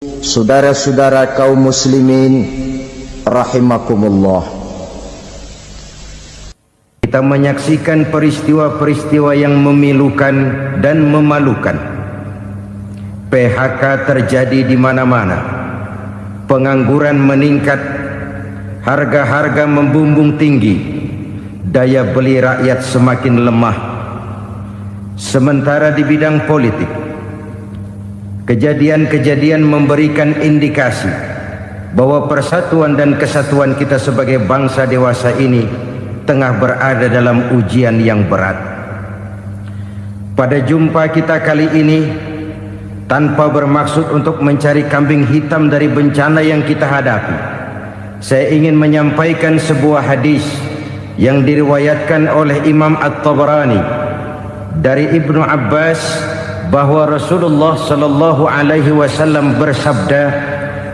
Saudara-saudara kaum muslimin rahimakumullah, kita menyaksikan peristiwa-peristiwa yang memilukan dan memalukan. PHK terjadi di mana-mana, pengangguran meningkat, harga-harga membumbung tinggi, daya beli rakyat semakin lemah. Sementara di bidang politik, kejadian-kejadian memberikan indikasi bahwa persatuan dan kesatuan kita sebagai bangsa dewasa ini tengah berada dalam ujian yang berat. Pada jumpa kita kali ini, tanpa bermaksud untuk mencari kambing hitam dari bencana yang kita hadapi, saya ingin menyampaikan sebuah hadis yang diriwayatkan oleh Imam At-Tabarani dari Ibnu Abbas, bahwa Rasulullah sallallahu alaihi wasallam bersabda,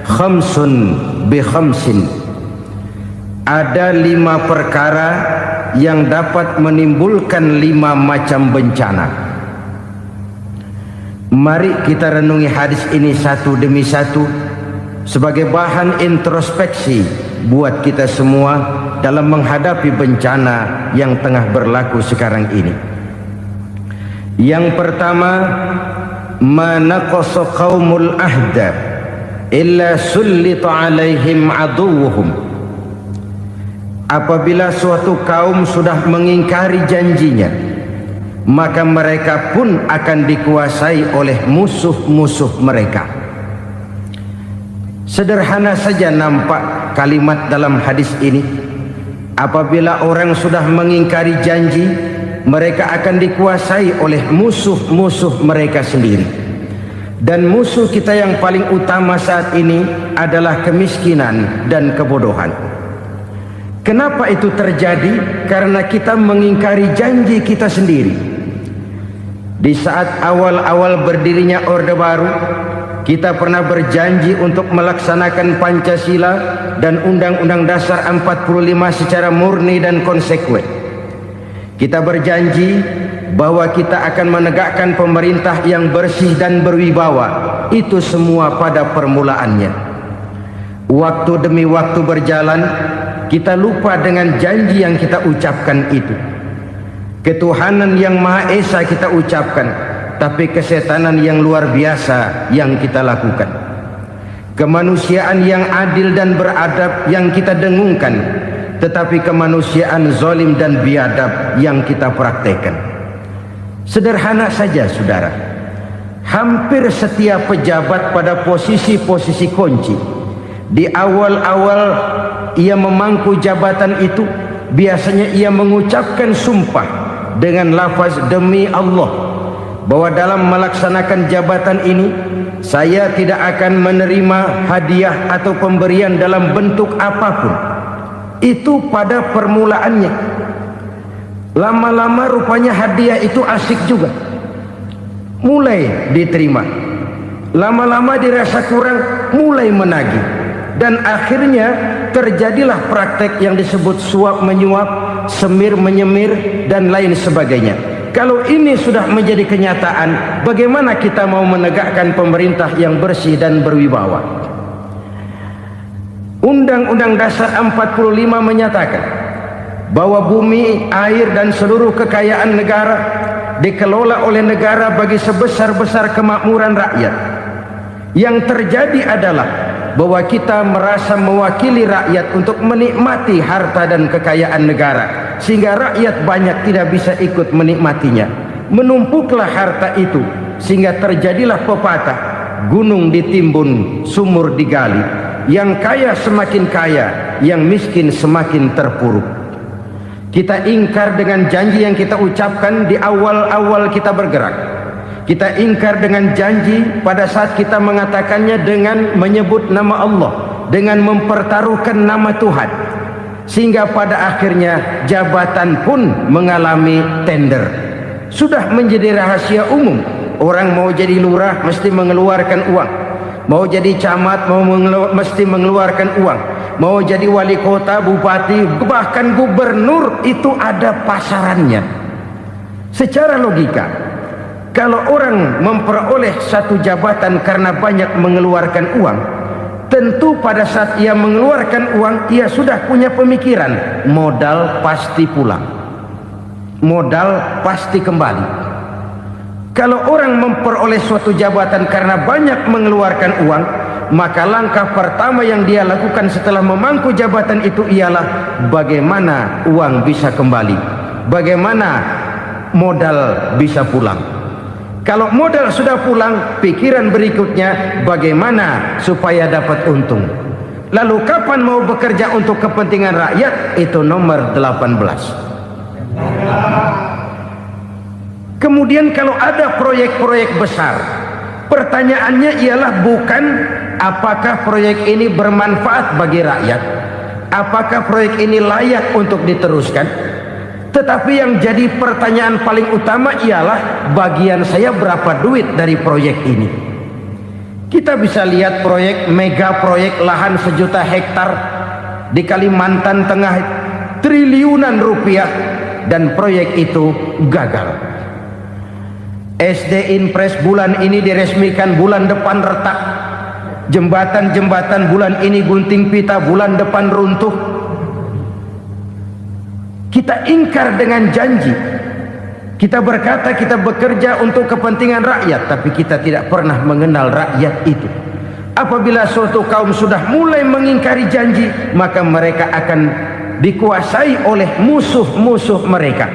khamsun bi khamsin, ada 5 perkara yang dapat menimbulkan 5 macam bencana. Mari kita renungi hadis ini satu demi satu sebagai bahan introspeksi buat kita semua dalam menghadapi bencana yang tengah berlaku sekarang ini. Yang pertama, manaqasa qaumul ahda illa sullita alaihim aduwuhum. Apabila suatu kaum sudah mengingkari janjinya, maka mereka pun akan dikuasai oleh musuh-musuh mereka. Sederhana saja nampak kalimat dalam hadis ini. Apabila orang sudah mengingkari janji, mereka akan dikuasai oleh musuh-musuh mereka sendiri. Dan musuh kita yang paling utama saat ini adalah kemiskinan dan kebodohan. Kenapa itu terjadi? Karena kita mengingkari janji kita sendiri. Di saat awal-awal berdirinya Orde Baru, kita pernah berjanji untuk melaksanakan Pancasila dan Undang-Undang Dasar 45 secara murni dan konsekuen. Kita berjanji bahwa kita akan menegakkan pemerintah yang bersih dan berwibawa. Itu semua pada permulaannya. Waktu demi waktu berjalan, kita lupa dengan janji yang kita ucapkan itu. Ketuhanan yang Maha Esa kita ucapkan, tapi kesetanan yang luar biasa yang kita lakukan. Kemanusiaan yang adil dan beradab yang kita dengungkan, tetapi kemanusiaan zalim dan biadab yang kita praktekkan. Sederhana saja saudara, hampir setiap pejabat pada posisi-posisi kunci, di awal-awal ia memangku jabatan itu, biasanya ia mengucapkan sumpah dengan lafaz demi Allah, bahwa dalam melaksanakan jabatan ini saya tidak akan menerima hadiah atau pemberian dalam bentuk apapun. Itu pada permulaannya. Lama-lama rupanya hadiah itu asik juga, mulai diterima. Lama-lama dirasa kurang, mulai menagih. Dan akhirnya terjadilah praktek yang disebut suap menyuap, semir menyemir, dan lain sebagainya. Kalau ini sudah menjadi kenyataan, bagaimana kita mau menegakkan pemerintah yang bersih dan berwibawa? Undang-Undang Dasar 45 menyatakan bahwa bumi, air, dan seluruh kekayaan negara dikelola oleh negara bagi sebesar-besar kemakmuran rakyat. Yang terjadi adalah bahwa kita merasa mewakili rakyat untuk menikmati harta dan kekayaan negara, sehingga rakyat banyak tidak bisa ikut menikmatinya. Menumpuklah harta itu sehingga terjadilah pepatah, gunung ditimbun, sumur digali. Yang kaya semakin kaya, yang miskin semakin terpuruk. Kita ingkar dengan janji yang kita ucapkan di awal-awal kita bergerak. Kita ingkar dengan janji pada saat kita mengatakannya dengan menyebut nama Allah, dengan mempertaruhkan nama Tuhan. Sehingga pada akhirnya jabatan pun mengalami tender. Sudah menjadi rahasia umum. Orang mau jadi lurah mesti mengeluarkan uang. Mau jadi camat mesti mengeluarkan uang. Mau jadi wali kota, bupati, bahkan gubernur, itu ada pasarannya. Secara logika, Kalau orang memperoleh satu jabatan karena banyak mengeluarkan uang, tentu pada saat ia mengeluarkan uang, ia sudah punya pemikiran, modal pasti pulang, modal pasti kembali. Kalau orang memperoleh suatu jabatan karena banyak mengeluarkan uang, maka langkah pertama yang dia lakukan setelah memangku jabatan itu ialah bagaimana uang bisa kembali, bagaimana modal bisa pulang. Kalau modal sudah pulang, pikiran berikutnya bagaimana supaya dapat untung. Lalu kapan mau bekerja untuk kepentingan rakyat? Itu nomor 18. Kemudian kalau ada proyek-proyek besar, pertanyaannya ialah bukan apakah proyek ini bermanfaat bagi rakyat, apakah proyek ini layak untuk diteruskan, tetapi yang jadi pertanyaan paling utama ialah bagian saya berapa duit dari proyek ini. Kita bisa lihat proyek, mega proyek lahan 1 juta hektar di Kalimantan Tengah, triliunan rupiah, dan proyek itu gagal. SD Inpres bulan ini diresmikan, bulan depan retak. Jembatan-jembatan bulan ini gunting pita, bulan depan runtuh. Kita ingkar dengan janji. Kita berkata kita bekerja untuk kepentingan rakyat, tapi kita tidak pernah mengenal rakyat itu. Apabila suatu kaum sudah mulai mengingkari janji, maka mereka akan dikuasai oleh musuh-musuh mereka.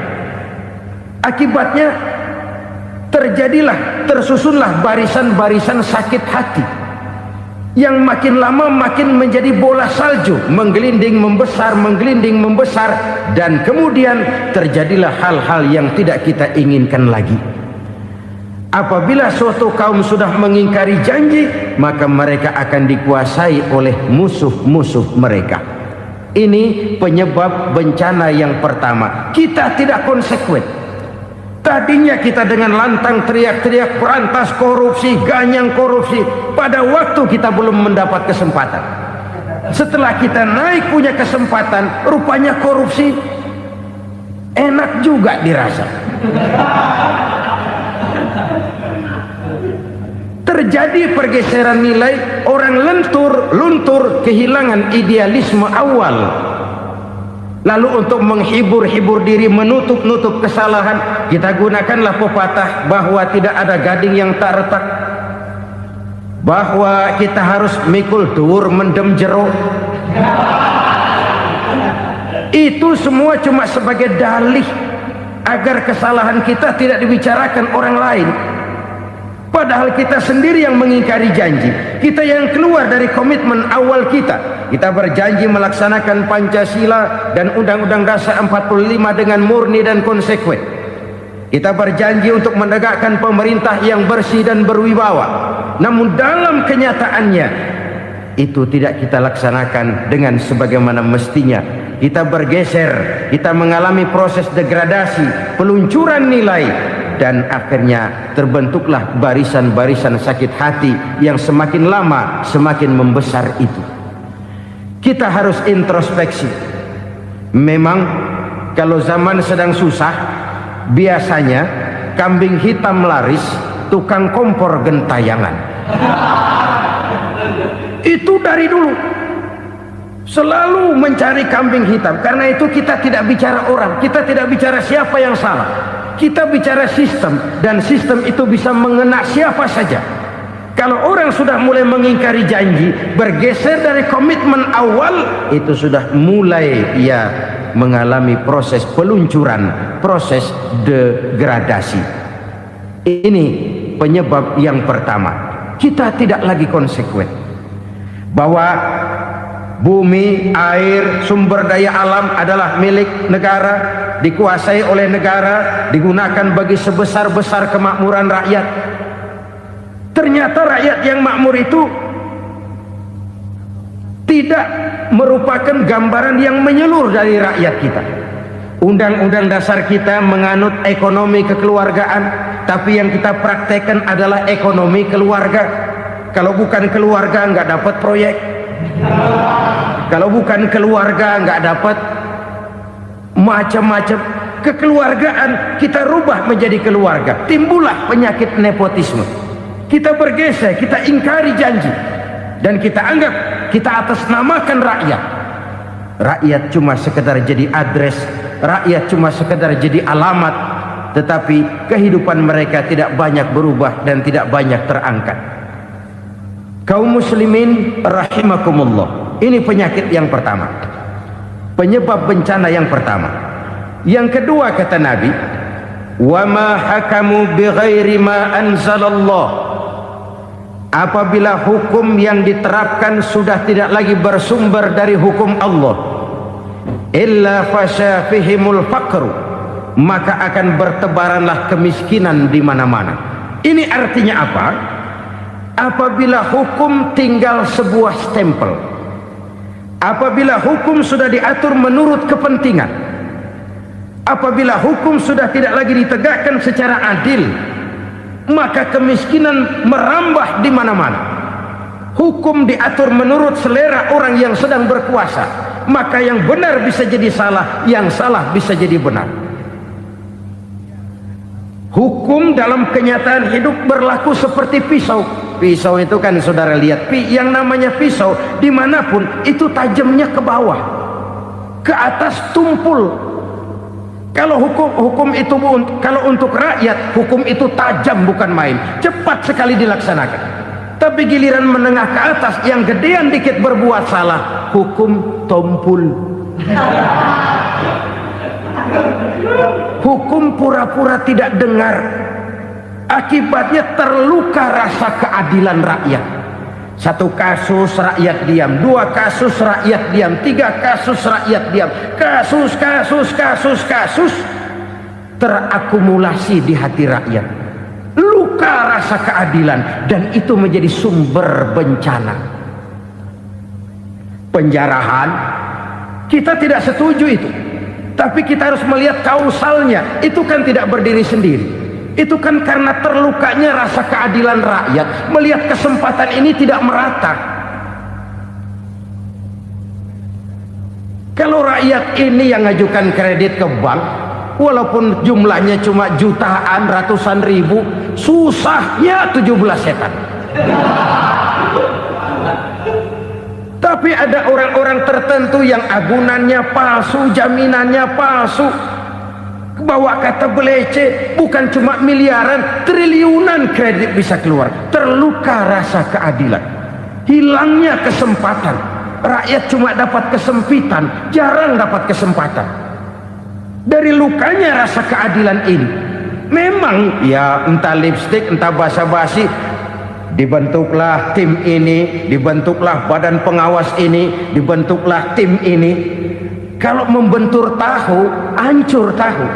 Akibatnya tersusunlah barisan-barisan sakit hati yang makin lama makin menjadi bola salju, menggelinding membesar, dan kemudian terjadilah hal-hal yang tidak kita inginkan lagi. Apabila suatu kaum sudah mengingkari janji, maka mereka akan dikuasai oleh musuh-musuh mereka. Ini penyebab bencana yang pertama. Kita tidak konsekuen. Tadinya kita dengan lantang teriak-teriak berantas korupsi, ganyang korupsi. Pada waktu kita belum mendapat kesempatan. Setelah kita naik punya kesempatan, rupanya korupsi enak juga dirasa. Terjadi pergeseran nilai, orang luntur, kehilangan idealisme awal. Lalu untuk menghibur diri, menutup kesalahan, kita gunakanlah pepatah bahwa tidak ada gading yang tak retak, bahwa kita harus mikul dhuwur mendem jero. Itu semua cuma sebagai dalih agar kesalahan kita tidak dibicarakan orang lain. Padahal kita sendiri yang mengingkari janji. Kita yang keluar dari komitmen awal kita. Kita berjanji melaksanakan Pancasila dan Undang-Undang Dasar 45 dengan murni dan konsekuen. Kita berjanji untuk menegakkan pemerintah yang bersih dan berwibawa. Namun dalam kenyataannya itu tidak kita laksanakan dengan sebagaimana mestinya. Kita bergeser, kita mengalami proses degradasi, peluncuran nilai, dan akhirnya terbentuklah barisan-barisan sakit hati yang semakin lama semakin membesar itu. Kita harus introspeksi. Memang kalau zaman sedang susah, biasanya kambing hitam laris, tukang kompor gentayangan. Itu dari dulu selalu mencari kambing hitam. Karena itu kita tidak bicara orang, kita tidak bicara siapa yang salah, kita bicara sistem, dan sistem itu bisa mengena siapa saja. Kalau orang sudah mulai mengingkari janji, bergeser dari komitmen awal, itu sudah mulai ia mengalami proses peluncuran, proses degradasi. Ini penyebab yang pertama. Kita tidak lagi konsekuen bahwa bumi, air, sumber daya alam adalah milik negara, dikuasai oleh negara, digunakan bagi sebesar-besar kemakmuran rakyat. Ternyata rakyat yang makmur itu tidak merupakan gambaran yang menyeluruh dari rakyat kita. Undang-undang dasar kita menganut ekonomi kekeluargaan, tapi yang kita praktekkan adalah ekonomi keluarga. Kalau bukan keluarga nggak dapat proyek. Kalau bukan keluarga nggak dapat macam-macam. kekeluargaan kita rubah menjadi keluarga, timbullah penyakit nepotisme. Kita bergeser, kita ingkari janji, dan kita anggap kita atasnamakan rakyat. Rakyat cuma sekedar jadi address, rakyat cuma sekedar jadi alamat, tetapi kehidupan mereka tidak banyak berubah dan tidak banyak terangkat. Kaum muslimin rahimakumullah, ini penyakit yang pertama, penyebab bencana yang pertama. Yang kedua kata Nabi, wa ma hakamu bighairi ma anzalallah, apabila hukum yang diterapkan sudah tidak lagi bersumber dari hukum Allah, illa fasya fihimul faqru, maka akan bertebaranlah kemiskinan di mana-mana. Ini artinya apa? Apabila hukum tinggal sebuah stempel, apabila hukum sudah diatur menurut kepentingan, apabila hukum sudah tidak lagi ditegakkan secara adil, maka kemiskinan merambah di mana-mana. Hukum diatur menurut selera orang yang sedang berkuasa, maka yang benar bisa jadi salah, yang salah bisa jadi benar. Hukum dalam kenyataan hidup berlaku seperti pisau. Pisau itu kan saudara lihat, yang namanya pisau dimanapun itu tajamnya ke bawah, ke atas tumpul. Kalau hukum itu, kalau untuk rakyat, hukum itu tajam bukan main, cepat sekali dilaksanakan. Tapi giliran menengah ke atas, yang gedean dikit berbuat salah, hukum tumpul. Hukum pura-pura tidak dengar, akibatnya terluka rasa keadilan rakyat. Satu kasus rakyat diam, dua kasus rakyat diam, tiga kasus rakyat diam, kasus terakumulasi di hati rakyat, luka rasa keadilan, dan itu menjadi sumber bencana. Penjarahan, kita tidak setuju itu, tapi kita harus melihat kausalnya. Itu kan tidak berdiri sendiri, itu kan karena terlukanya rasa keadilan rakyat, melihat kesempatan ini tidak merata. Kalau rakyat ini yang ngajukan kredit ke bank, walaupun jumlahnya cuma jutaan, ratusan ribu, susahnya 17 setan. Tapi ada orang-orang tertentu yang agunannya palsu, jaminannya palsu, bawa kata belece, bukan cuma miliaran, triliunan kredit bisa keluar. Terluka rasa keadilan, hilangnya kesempatan. Rakyat cuma dapat kesempitan, jarang dapat kesempatan. Dari lukanya rasa keadilan ini, memang ya entah lipstik, entah basa-basi, dibentuklah tim ini, dibentuklah badan pengawas ini, dibentuklah tim ini. Kalau membentur tahu, hancur tahu.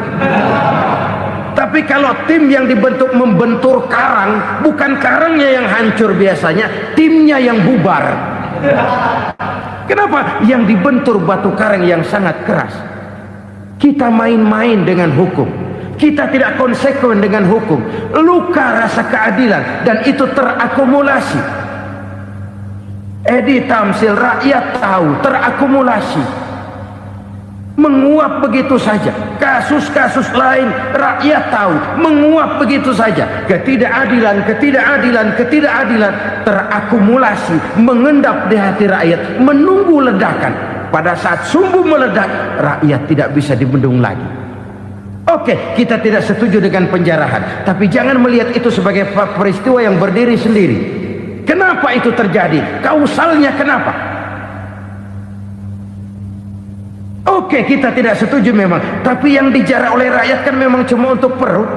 Tapi kalau tim yang dibentuk membentur karang, bukan karangnya yang hancur biasanya, timnya yang bubar. Kenapa? Yang dibentur batu karang yang sangat keras. Kita main-main dengan hukum, kita tidak konsekuen dengan hukum, luka rasa keadilan, dan itu terakumulasi. Edi Tamsil, rakyat tahu, terakumulasi, menguap begitu saja. Kasus-kasus lain rakyat tahu, menguap begitu saja. Ketidakadilan terakumulasi, mengendap di hati rakyat, menunggu ledakan. Pada saat sumbu meledak, rakyat tidak bisa dibendung lagi. Oke, kita tidak setuju dengan penjarahan, tapi jangan melihat itu sebagai peristiwa yang berdiri sendiri. Kenapa itu terjadi? Kausalnya kenapa? Oke, kita tidak setuju memang, tapi yang dijarah oleh rakyat kan memang cuma untuk perut.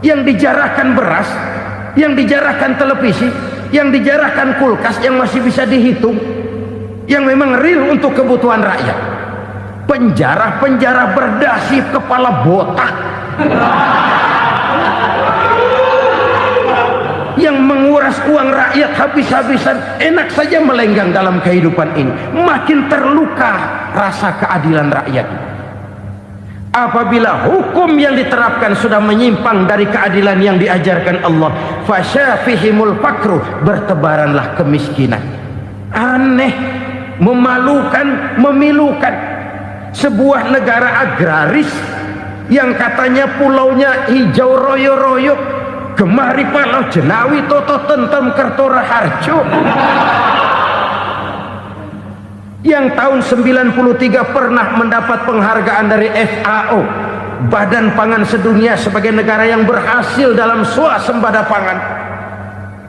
Yang dijarahkan beras, yang dijarahkan televisi, yang dijarahkan kulkas yang masih bisa dihitung, yang memang real untuk kebutuhan rakyat. Penjara-penjara berdasi kepala botak yang menguras uang rakyat habis-habisan, enak saja melenggang dalam kehidupan ini. Makin terluka rasa keadilan rakyat. Apabila hukum yang diterapkan sudah menyimpang dari keadilan yang diajarkan Allah, fasyafihimul fakru, bertebaranlah kemiskinan. Aneh, memalukan, memilukan. Sebuah negara agraris yang katanya pulaunya hijau royo-royo, gemari Palau Jenawi Toto Tentem Kertora Harjo, yang tahun 93 pernah mendapat penghargaan dari FAO, Badan Pangan Sedunia, sebagai negara yang berhasil dalam swasembada pangan.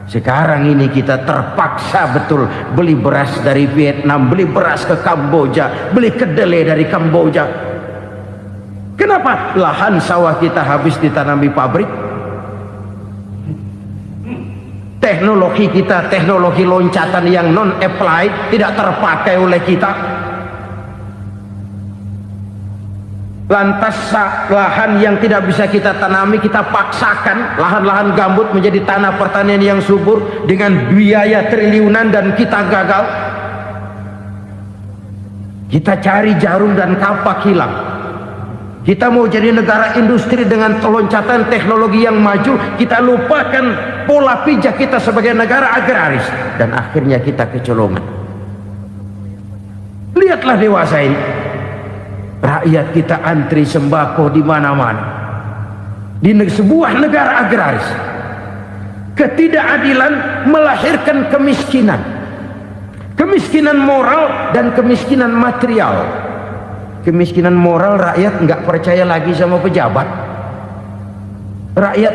Sekarang ini kita terpaksa betul beli beras dari Vietnam, beli beras ke Kamboja, beli kedelai dari Kamboja. Kenapa? Lahan sawah kita habis ditanami pabrik. Teknologi kita, teknologi loncatan yang non-applied, tidak terpakai oleh kita. Lantas lahan yang tidak bisa kita tanami, kita paksakan lahan-lahan gambut menjadi tanah pertanian yang subur dengan biaya triliunan, dan kita gagal. Kita cari jarum dan kapak hilang. Kita mau jadi negara industri dengan loncatan teknologi yang maju, kita lupakan pola pijak kita sebagai negara agraris, dan akhirnya kita kecolongan. Lihatlah dewasa ini, rakyat kita antri sembako di mana-mana. Di sebuah negara agraris, ketidakadilan melahirkan kemiskinan, kemiskinan moral dan kemiskinan material. Kemiskinan moral, rakyat nggak percaya lagi sama pejabat. Rakyat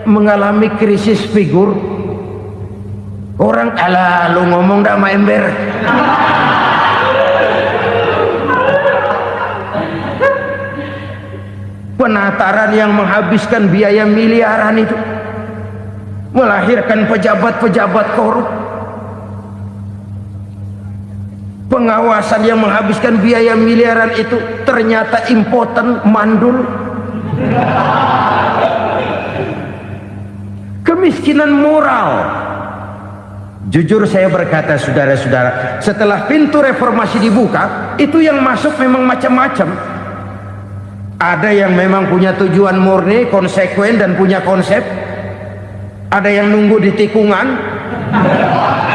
mengalami krisis figur. Orang alah lu ngomong dah sama ember. Penataran yang menghabiskan biaya miliaran itu melahirkan pejabat-pejabat korup. Pengawasan yang menghabiskan biaya miliaran itu ternyata impoten, mandul. Kemiskinan moral. Jujur saya berkata, saudara-saudara, setelah pintu reformasi dibuka, itu yang masuk memang macam-macam. Ada yang memang punya tujuan murni, konsekuen dan punya konsep. Ada yang nunggu di tikungan,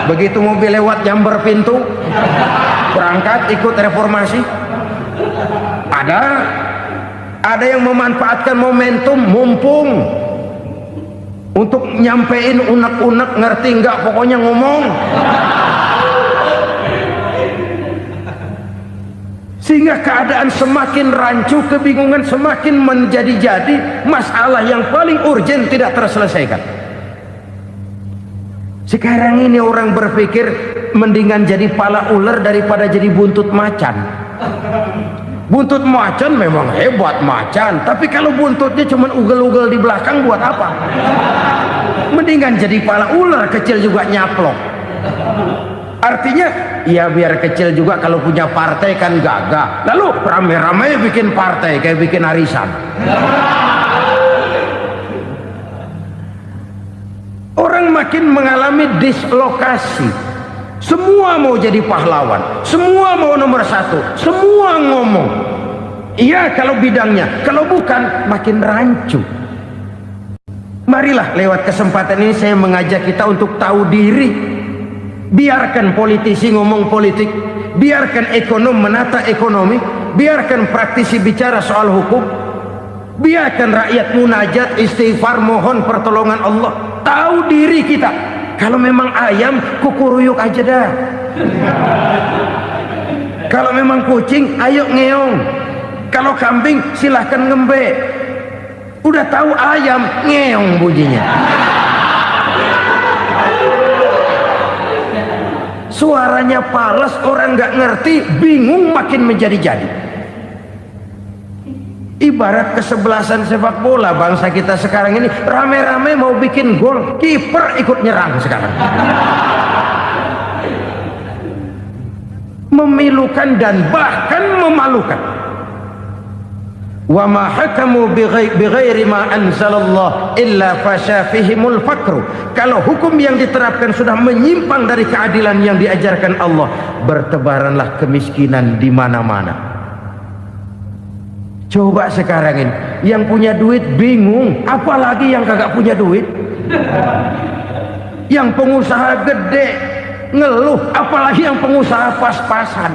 begitu mobil lewat nyamber pintu, berangkat ikut reformasi. Ada yang memanfaatkan momentum, mumpung, untuk nyampein unek-unek, ngerti nggak, pokoknya ngomong. Sehingga keadaan semakin rancu, kebingungan semakin menjadi-jadi, masalah yang paling urgen tidak terselesaikan. Sekarang ini orang berpikir mendingan jadi pala ular daripada jadi buntut macan. Buntut macan memang hebat macan, tapi kalau buntutnya cuma ugel-ugel di belakang buat apa? Mendingan jadi pala ular, kecil juga nyaplok. Artinya ya biar kecil juga kalau punya partai kan gagah. Lalu rame-rame bikin partai kayak bikin arisan. Orang makin mengalami dislokasi. Semua mau jadi pahlawan, semua mau nomor satu, semua ngomong iya kalau bidangnya, kalau bukan makin rancu. Marilah lewat kesempatan ini saya mengajak kita untuk tahu diri. Biarkan politisi ngomong politik, biarkan ekonom menata ekonomi, biarkan praktisi bicara soal hukum, biarkan rakyat munajat, istighfar, mohon pertolongan Allah. Tahu diri kita. Kalau memang ayam, kukuruyuk aja dah. Kalau memang kucing, ayo ngeong. Kalau kambing, silahkan ngembe. Udah tahu ayam, ngeong bunyinya. Suaranya palas, orang nggak ngerti, bingung, makin menjadi-jadi. Ibarat kesebelasan sepak bola bangsa kita sekarang ini, rame-rame mau bikin gol, kiper ikut nyerang sekarang. Memilukan dan bahkan memalukan. Wa ma hakamu bighairi ma anzalallah illa fasha fihimul fakru. Kalau hukum yang diterapkan sudah menyimpang dari keadilan yang diajarkan Allah, bertebaranlah kemiskinan di mana-mana. Coba sekarang ini, yang punya duit bingung, apalagi yang kagak punya duit. Yang pengusaha gede ngeluh, apalagi yang pengusaha pas-pasan.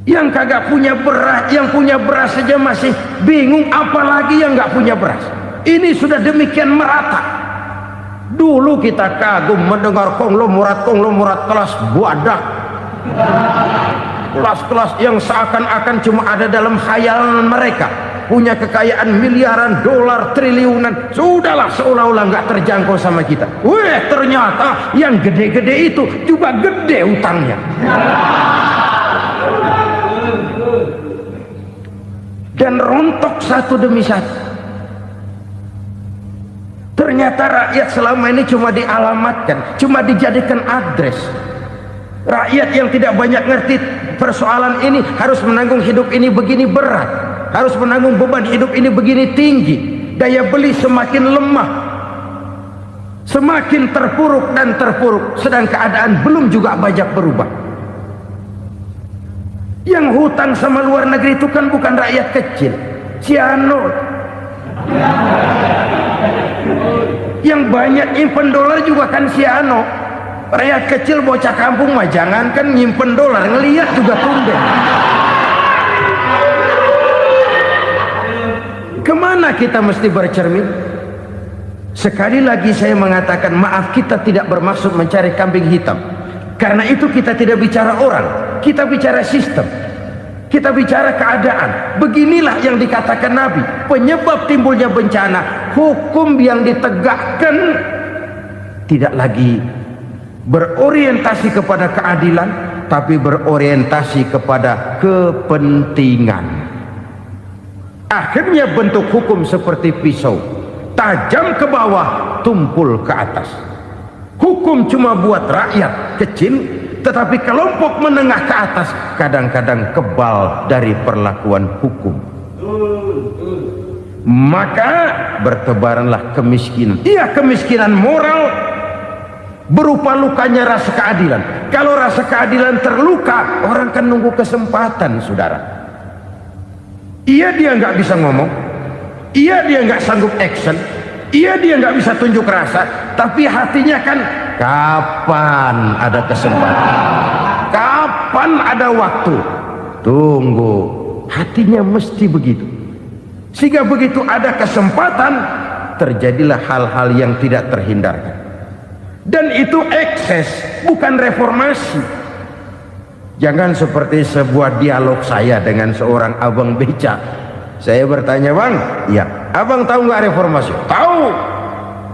Yang kagak punya beras, yang punya beras saja masih bingung, apalagi yang nggak punya beras. Ini sudah demikian merata. Dulu kita kagum mendengar konglomerat kelas buadah, kelas-kelas yang seakan-akan cuma ada dalam khayalan mereka, punya kekayaan miliaran dolar, triliunan. Sudahlah, seolah-olah nggak terjangkau sama kita. Weh, ternyata yang gede-gede itu juga gede utangnya. Dan rontok satu demi satu. Ternyata rakyat selama ini cuma dialamatkan, cuma dijadikan address. Rakyat yang tidak banyak ngerti persoalan ini harus menanggung hidup ini begini berat, harus menanggung beban hidup ini begini tinggi, daya beli semakin lemah, semakin terpuruk dan terpuruk, sedang keadaan belum juga banyak berubah. Yang hutang sama luar negeri itu kan bukan rakyat kecil, Ciano. Yang banyak nyimpen dolar juga kan Ciano. Rakyat kecil bocah kampung mah jangankan nyimpen dolar, ngelihat juga tumben. Kemana kita mesti bercermin? Sekali lagi saya mengatakan, maaf, kita tidak bermaksud mencari kambing hitam. Karena itu kita tidak bicara orang, kita bicara sistem, kita bicara keadaan. Beginilah yang dikatakan Nabi, penyebab timbulnya bencana, hukum yang ditegakkan tidak lagi berorientasi kepada keadilan, tapi berorientasi kepada kepentingan. Akhirnya bentuk hukum seperti pisau, tajam ke bawah, tumpul ke atas. Hukum cuma buat rakyat kecil, tetapi kelompok menengah ke atas kadang-kadang kebal dari perlakuan hukum. Maka bertebaranlah kemiskinan. Iya, kemiskinan moral berupa lukanya rasa keadilan. Kalau rasa keadilan terluka, orang kan nunggu kesempatan, saudara. Iya, dia nggak bisa ngomong, iya, dia nggak sanggup action, iya, dia nggak bisa tunjuk rasa, tapi hatinya kan, kapan ada kesempatan, kapan ada waktu, tunggu. Hatinya mesti begitu. Sehingga begitu ada kesempatan, terjadilah hal-hal yang tidak terhindarkan. Dan itu ekses, bukan reformasi. Jangan seperti sebuah dialog saya dengan seorang abang beca. Saya bertanya, bang, ya, abang tahu nggak reformasi? Tahu.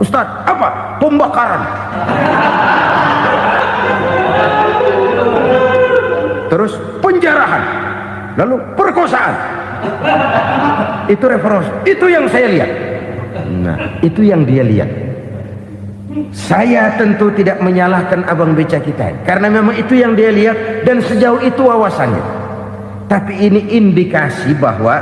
Ustaz, apa? Pembakaran. Terus penjarahan. Lalu perkosaan. Itu reformasi. Itu yang saya lihat. Nah, itu yang dia lihat. Saya tentu tidak menyalahkan abang beca kita, karena memang itu yang dia lihat dan sejauh itu wawasannya. Tapi ini indikasi bahwa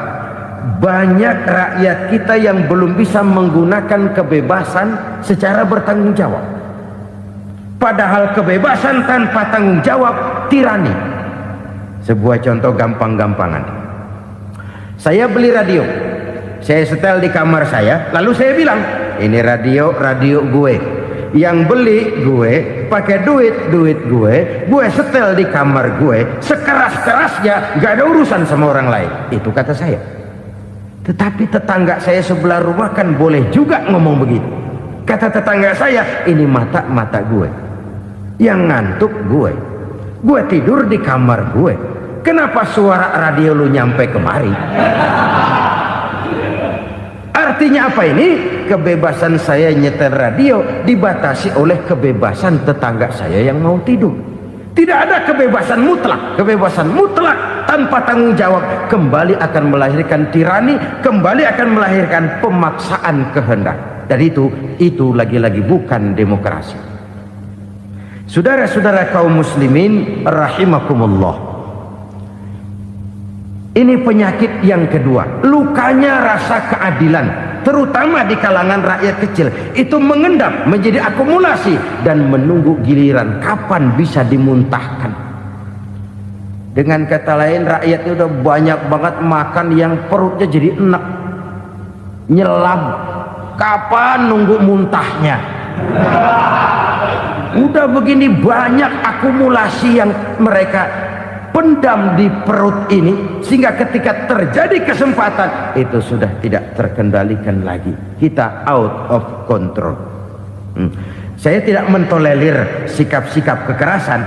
banyak rakyat kita yang belum bisa menggunakan kebebasan secara bertanggung jawab. Padahal kebebasan tanpa tanggung jawab tirani. Sebuah contoh gampang-gampangan. Saya beli radio, saya setel di kamar saya, lalu saya bilang, ini radio gue. Yang beli gue, pakai duit gue setel di kamar gue, sekeras-kerasnya, gak ada urusan sama orang lain. Itu kata saya. Tetapi tetangga saya sebelah rumah kan boleh juga ngomong begitu. Kata tetangga saya, ini mata gue, yang ngantuk gue tidur di kamar gue, kenapa suara radio lu nyampe kemari? Artinya apa ini? Kebebasan saya nyetel radio dibatasi oleh kebebasan tetangga saya yang mau tidur. Tidak ada kebebasan mutlak. Kebebasan mutlak tanpa tanggung jawab kembali akan melahirkan tirani, kembali akan melahirkan pemaksaan kehendak. Dan itu lagi-lagi bukan demokrasi. Saudara-saudara kaum muslimin rahimakumullah. Ini penyakit yang kedua, lukanya rasa keadilan, terutama di kalangan rakyat kecil. Itu mengendap menjadi akumulasi dan menunggu giliran kapan bisa dimuntahkan. Dengan kata lain, rakyatnya udah banyak banget makan yang perutnya jadi enak, nyelam. Kapan nunggu muntahnya? Udah begini banyak akumulasi yang mereka pendam di perut ini, sehingga ketika terjadi kesempatan itu sudah tidak terkendalikan lagi, kita out of control. Saya tidak mentolerir sikap-sikap kekerasan,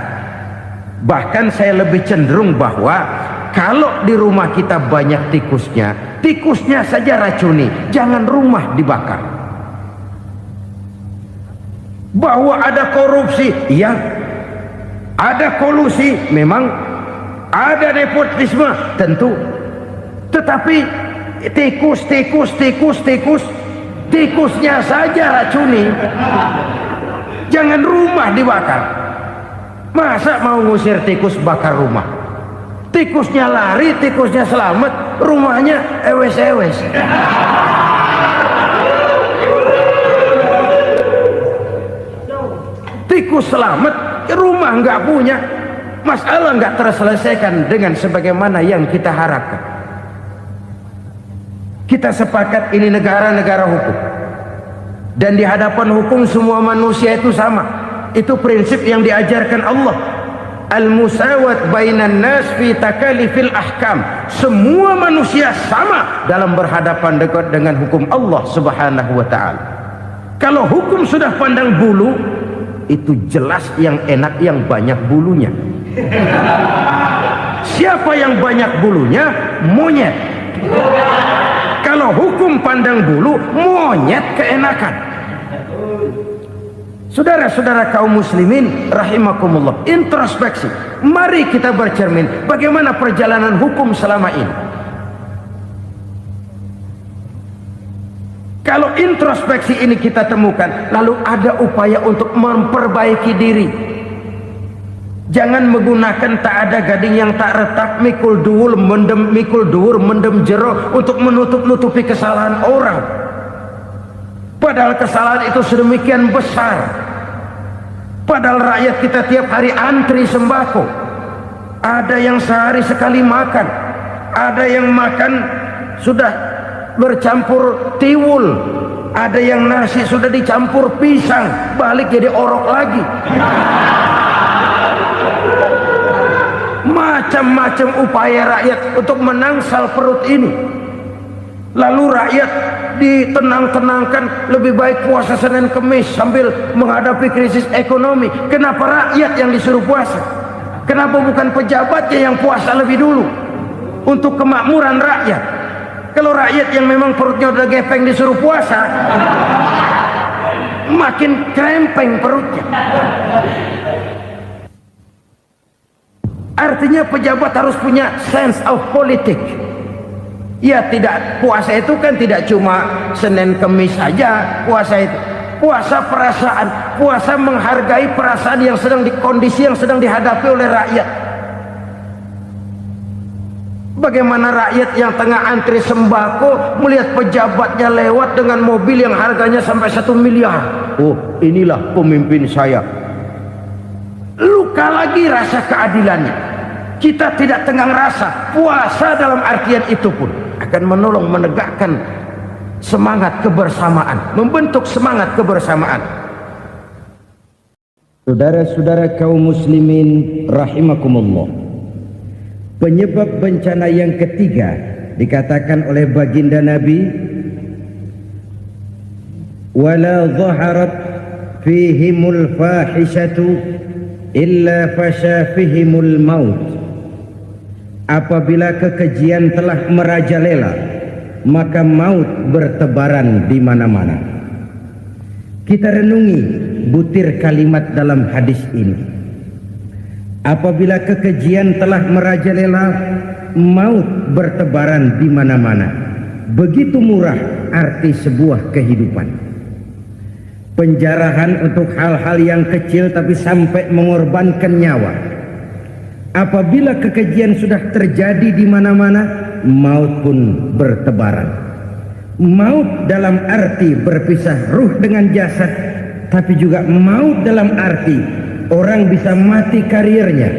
bahkan saya lebih cenderung bahwa kalau di rumah kita banyak tikusnya saja racuni, jangan rumah dibakar. Bahwa ada korupsi, ya, ada kolusi, memang ada nepotisme, tentu. Tetapi tikusnya saja racuni, jangan rumah dibakar. Masa mau ngusir tikus bakar rumah? Tikusnya lari, tikusnya selamat, rumahnya ewes-ewes. Tikus selamat, rumah nggak punya, masalah nggak terselesaikan dengan sebagaimana yang kita harapkan. Kita sepakat ini negara hukum, dan di hadapan hukum semua manusia itu sama. Itu prinsip yang diajarkan Allah. Al-musawat bainan nas fi takalifil ahkam. Semua manusia sama dalam berhadapan dekat dengan hukum Allah Subhanahu wa taala. Kalau hukum sudah pandang bulu, itu jelas yang enak yang banyak bulunya. Siapa yang banyak bulunya? Monyet. Kalau hukum pandang bulu, monyet keenakan. Saudara-saudara kaum muslimin rahimakumullah, introspeksi. Mari kita bercermin bagaimana perjalanan hukum selama ini. Kalau introspeksi ini kita temukan, lalu ada upaya untuk memperbaiki diri. Jangan menggunakan tak ada gading yang tak retak, mikul duwur mendem jero untuk menutup-nutupi kesalahan orang. Padahal kesalahan itu sedemikian besar. Padahal rakyat kita tiap hari antri sembako. Ada yang sehari sekali makan, ada yang makan sudah bercampur tiwul, ada yang nasi sudah dicampur pisang, balik jadi orok lagi. Macam-macam upaya rakyat untuk menangsal perut ini. Lalu rakyat ditenang-tenangkan, lebih baik puasa Senin Kemis sambil menghadapi krisis ekonomi. Kenapa rakyat yang disuruh puasa? Kenapa bukan pejabatnya yang puasa lebih dulu untuk kemakmuran rakyat? Kalau rakyat yang memang perutnya udah gepeng disuruh puasa, makin krempeng perutnya. Artinya pejabat harus punya sense of politics. Ya, tidak, puasa itu kan tidak cuma Senin Kemis saja. Puasa itu puasa perasaan, puasa menghargai perasaan yang sedang kondisi yang sedang dihadapi oleh rakyat. Bagaimana rakyat yang tengah antri sembako melihat pejabatnya lewat dengan mobil yang harganya sampai 1 miliar. Oh, inilah pemimpin saya. Luka lagi rasa keadilannya. Kita tidak tenggang rasa. Puasa dalam artian itu pun akan menolong menegakkan semangat kebersamaan, membentuk semangat kebersamaan. Saudara-saudara kaum muslimin rahimakumullah, penyebab bencana yang ketiga dikatakan oleh baginda Nabi, wala dhaharat fihimul fahishatu illa fasha fihimul maut. Apabila kekejian telah merajalela, maka maut bertebaran di mana-mana. Kita renungi butir kalimat dalam hadis ini. Apabila kekejian telah merajalela, maut bertebaran di mana-mana. Begitu murah arti sebuah kehidupan. Penjarahan untuk hal-hal yang kecil tapi sampai mengorbankan nyawa. Apabila kekejian sudah terjadi di mana-mana, maut pun bertebaran. Maut dalam arti berpisah ruh dengan jasad, tapi juga maut dalam arti orang bisa mati karirnya,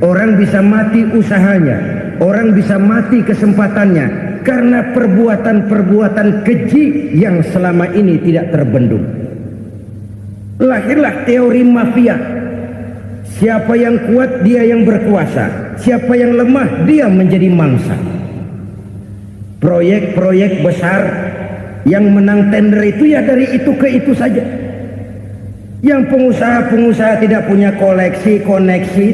orang bisa mati usahanya, orang bisa mati kesempatannya karena perbuatan-perbuatan keji yang selama ini tidak terbendung. Lahirlah teori mafia. Siapa yang kuat dia yang berkuasa, siapa yang lemah dia menjadi mangsa. Proyek-proyek besar yang menang tender itu ya dari itu ke itu saja. Yang pengusaha-pengusaha tidak punya koneksi,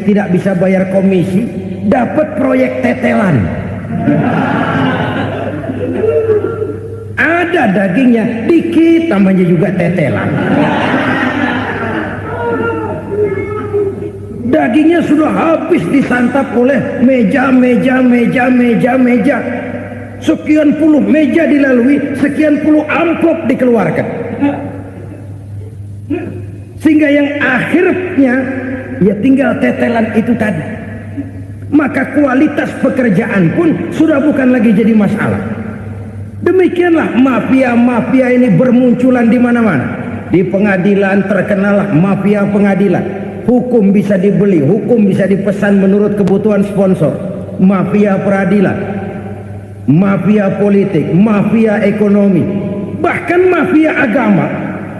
tidak bisa bayar komisi, dapat proyek tetelan. Ada dagingnya dikit, namanya juga tetelan. Dagingnya sudah habis disantap oleh meja. Sekian puluh meja dilalui, sekian puluh amplop dikeluarkan. Sehingga yang akhirnya ya tinggal tetelan itu tadi. Maka kualitas pekerjaan pun sudah bukan lagi jadi masalah. Demikianlah mafia-mafia ini bermunculan di mana-mana. Di pengadilan terkenallah mafia pengadilan. Hukum bisa dibeli, hukum bisa dipesan menurut kebutuhan sponsor. Mafia peradilan, mafia politik, mafia ekonomi, bahkan mafia agama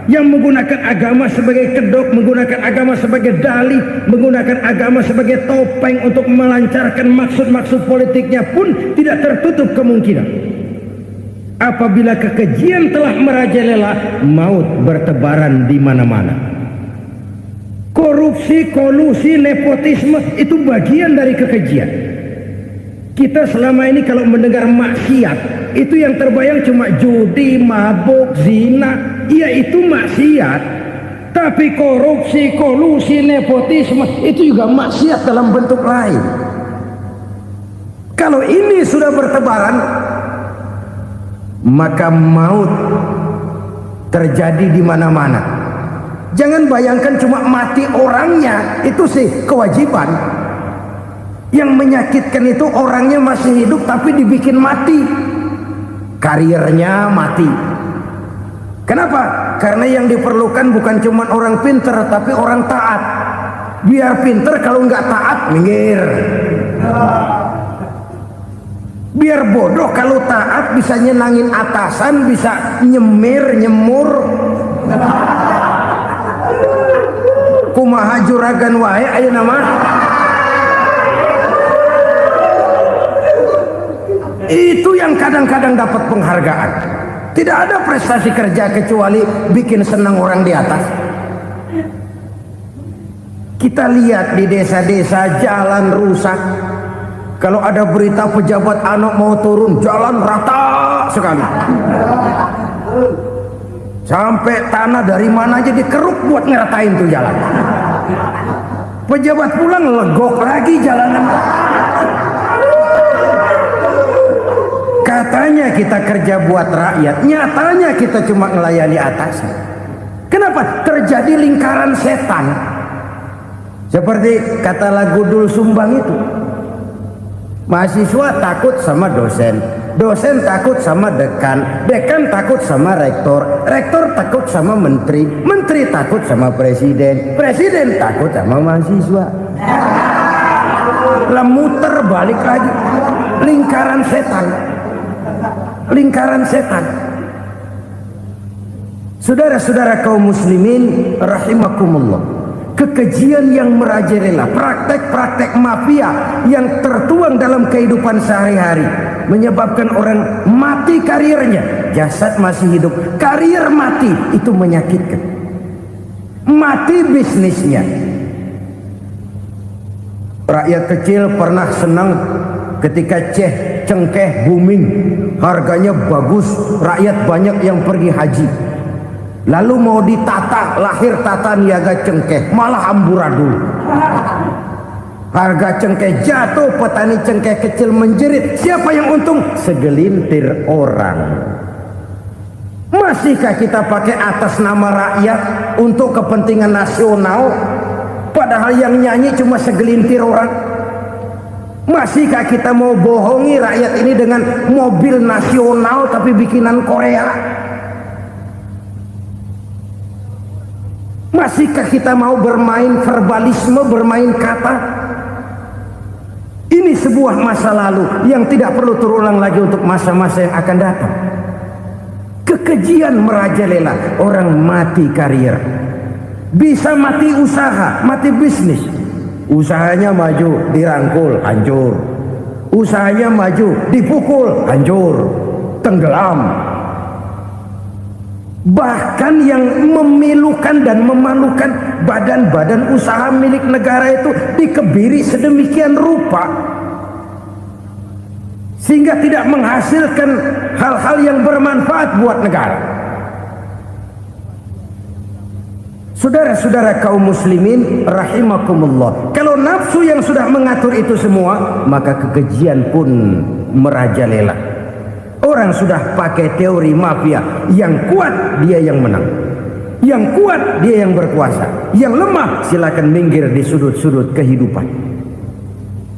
yang menggunakan agama sebagai kedok, menggunakan agama sebagai dalih, menggunakan agama sebagai topeng untuk melancarkan maksud-maksud politiknya pun tidak tertutup kemungkinan. Apabila kekejian telah merajalela, maut bertebaran di mana-mana. Korupsi, kolusi, nepotisme itu bagian dari kekejian. Kita selama ini kalau mendengar maksiat, itu yang terbayang cuma judi, mabuk, zina. Iya, itu maksiat. Tapi korupsi, kolusi, nepotisme itu juga maksiat dalam bentuk lain. Kalau ini sudah bertebaran, maka maut terjadi di mana-mana. Jangan bayangkan cuma mati orangnya, itu sih kewajiban. Yang menyakitkan itu orangnya masih hidup tapi dibikin mati, karirnya mati. Kenapa? Karena yang diperlukan bukan cuma orang pinter tapi orang taat. Biar pinter, kalau nggak taat minggir. Biar bodoh, kalau taat bisa nyenangin atasan, bisa nyemur. Kumaha juragan wae ayo nama. Itu yang kadang-kadang dapat penghargaan. Tidak ada prestasi kerja kecuali bikin senang orang di atas. Kita lihat di desa-desa jalan rusak. Kalau ada berita pejabat anak mau turun, jalan rata sekali. Sampai tanah dari mana aja dikeruk buat ngeratain tuh jalan. Pejabat pulang legok lagi jalanan. Katanya kita kerja buat rakyat, nyatanya kita cuma melayani atas. Kenapa? Terjadi lingkaran setan. Seperti kata lagu Dul Sumbang itu. Mahasiswa takut sama dosen, dosen takut sama dekan, dekan takut sama rektor, rektor takut sama menteri, menteri takut sama presiden, presiden takut sama mahasiswa. Lah muter balik lagi, lingkaran setan, lingkaran setan. Saudara-saudara kaum muslimin rahimakumullah, kekejian yang merajalela, praktek-praktek mafia yang tertuang dalam kehidupan sehari-hari menyebabkan orang mati karirnya, jasad masih hidup, karir mati, itu menyakitkan. Mati bisnisnya. Rakyat kecil pernah senang ketika cengkeh booming, harganya bagus, rakyat banyak yang pergi haji. Lalu mau ditata, lahir tata niaga cengkeh, malah amburadul. Harga cengkeh jatuh, petani cengkeh kecil menjerit. Siapa yang untung? Segelintir orang. Masihkah kita pakai atas nama rakyat untuk kepentingan nasional, padahal yang nyanyi cuma segelintir orang? Masihkah kita mau bohongi rakyat ini dengan mobil nasional tapi bikinan Korea? Masihkah kita mau bermain verbalisme, bermain kata? Ini sebuah masa lalu yang tidak perlu terulang lagi untuk masa-masa yang akan datang. Kekejian merajalela, orang mati karir. Bisa mati usaha, mati bisnis. Usahanya maju, dirangkul, hancur. Usahanya maju, dipukul, hancur, tenggelam. Bahkan yang memilukan dan memalukan badan-badan usaha milik negara itu dikebiri sedemikian rupa sehingga tidak menghasilkan hal-hal yang bermanfaat buat negara. Saudara-saudara kaum muslimin rahimakumullah, kalau nafsu yang sudah mengatur itu semua, maka kekejian pun merajalela. Orang sudah pakai teori mafia, yang kuat dia yang menang, yang kuat dia yang berkuasa, yang lemah silakan minggir di sudut-sudut kehidupan.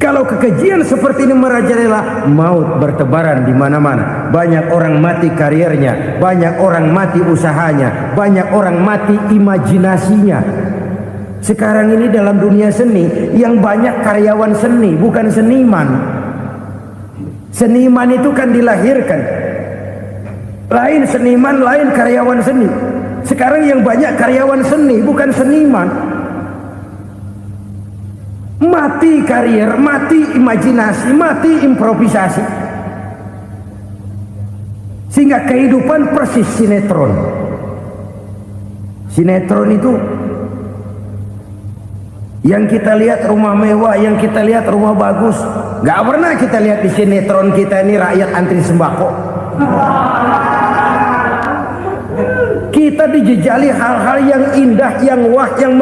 Kalau kekejian seperti ini merajalela, maut bertebaran di mana-mana. Banyak orang mati kariernya, banyak orang mati usahanya, banyak orang mati imajinasinya. Sekarang ini dalam dunia seni yang banyak karyawan seni, bukan seniman. Seniman itu kan dilahirkan, lain seniman, lain karyawan seni. Sekarang yang banyak karyawan seni, bukan seniman. Mati karier, mati imajinasi, mati improvisasi, sehingga kehidupan persis sinetron. Sinetron itu yang kita lihat rumah mewah, yang kita lihat rumah bagus. Gak pernah kita lihat di sinetron kita ini rakyat antri sembako. Kita dijejali hal-hal yang indah, yang wah, yang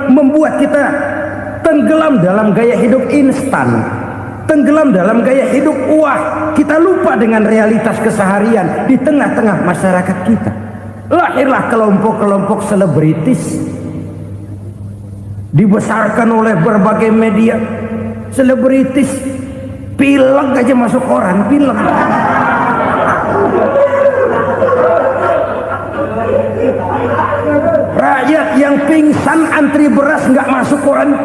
membuat kita tenggelam dalam gaya hidup instan, tenggelam dalam gaya hidup wah. Kita lupa dengan realitas keseharian di tengah-tengah masyarakat kita. Lahirlah kelompok-kelompok selebritis, dibesarkan oleh berbagai media. Selebritis pilek aja masuk koran, pilek. Rakyat yang pingsan antri beras nggak masuk koran.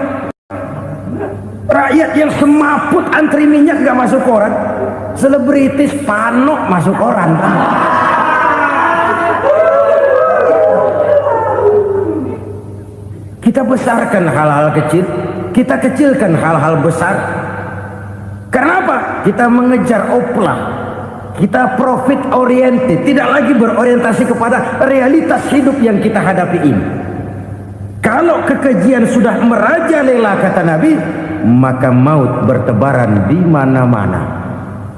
Rakyat yang semaput antri minyak nggak masuk koran. Selebritis panok masuk koran. Kita besarkan hal-hal kecil, kita kecilkan hal-hal besar. Karena apa? Kita mengejar oplah, kita profit oriented, tidak lagi berorientasi kepada realitas hidup yang kita hadapi ini. Kalau kekejian sudah merajalela, kata Nabi, maka maut bertebaran di mana-mana.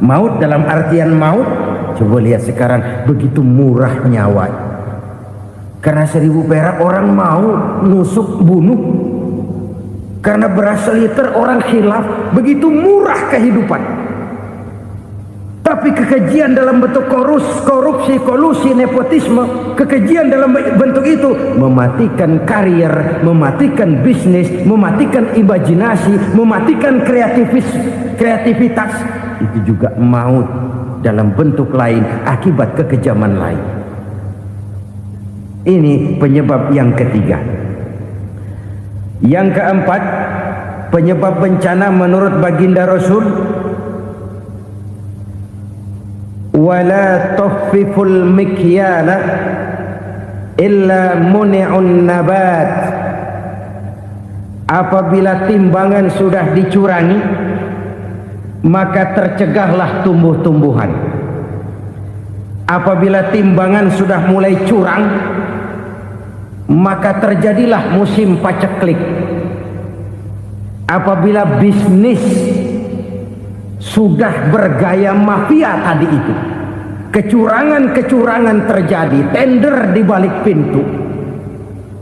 Maut dalam artian maut, coba lihat sekarang begitu murah nyawa. Karena 1000 perak orang mau nusuk bunuh. Karena beras seliter orang khilaf. Begitu murah kehidupan. Tapi kekejian dalam bentuk korupsi, kolusi, nepotisme, kekejian dalam bentuk itu mematikan karier, mematikan bisnis, mematikan imajinasi, mematikan kreativitas. Itu juga maut dalam bentuk lain akibat kekejaman lain. Ini penyebab yang ketiga. Yang keempat, penyebab bencana menurut baginda Rasul, wala tuffiful mikyala illa muni'un nabat. Apabila timbangan sudah dicurangi, maka tercegahlah tumbuh-tumbuhan. Apabila timbangan sudah mulai curang, maka terjadilah musim paceklik. Apabila bisnis sudah bergaya mafia tadi itu, kecurangan-kecurangan terjadi, tender di balik pintu,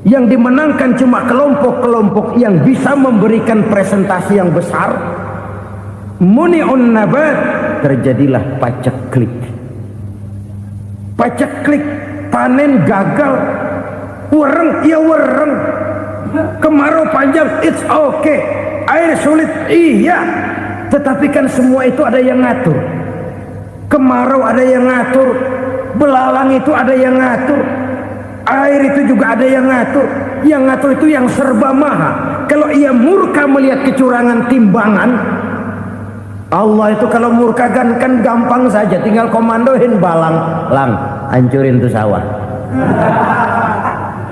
yang dimenangkan cuma kelompok-kelompok yang bisa memberikan presentasi yang besar, muni'un nabat, terjadilah paceklik. Paceklik, panen gagal, wereng, ya wereng. Kemarau panjang, it's okay. Air sulit, iya. Tetapi kan semua itu ada yang ngatur. Kemarau ada yang ngatur, belalang itu ada yang ngatur, air itu juga ada yang ngatur. Yang ngatur itu yang serba maha. Kalau ia murka melihat kecurangan timbangan, Allah itu kalau murka kan gampang saja, tinggal komandoin balang, lang, hancurin tuh sawah.